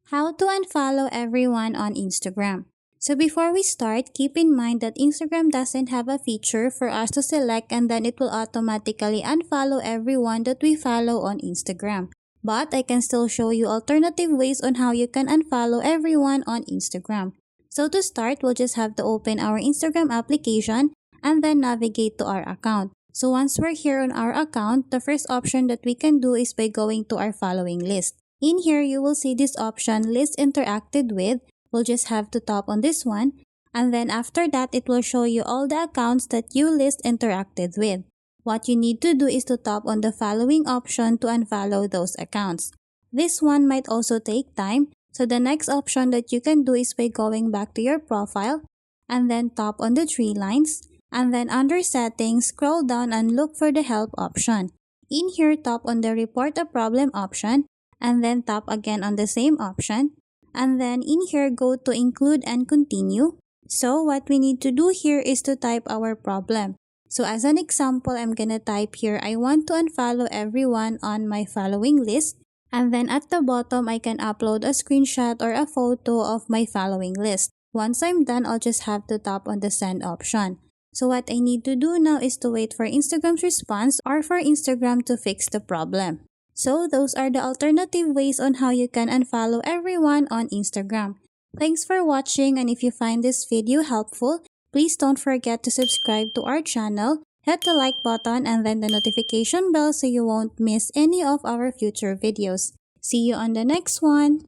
How to unfollow everyone on Instagram. So before we start, keep in mind that Instagram doesn't have a feature for us to select and then it will automatically unfollow everyone that we follow on Instagram. But I can still show you alternative ways on how you can unfollow everyone on Instagram. So to start, we'll just have to open our Instagram application and then navigate to our account. So once we're here on our account, the first option that we can do is by going to our following list. In here, you will see this option, List Interacted With. We'll just have to tap on this one. And then after that, it will show you all the accounts that you list interacted with. What you need to do is to tap on the following option to unfollow those accounts. This one might also take time. So the next option that you can do is by going back to your profile and then tap on the three lines. And then under Settings, scroll down and look for the Help option. In here, tap on the Report a Problem option and then tap again on the same option. And then in here, go to Include and Continue. So what we need to do here is to type our problem. So as an example, I'm gonna type here, I want to unfollow everyone on my following list. And then at the bottom, I can upload a screenshot or a photo of my following list. Once I'm done, I'll just have to tap on the Send option. So what I need to do now is to wait for Instagram's response or for Instagram to fix the problem. So those are the alternative ways on how you can unfollow everyone on Instagram. Thanks for watching, and if you find this video helpful, please don't forget to subscribe to our channel, hit the like button and then the notification bell so you won't miss any of our future videos. See you on the next one!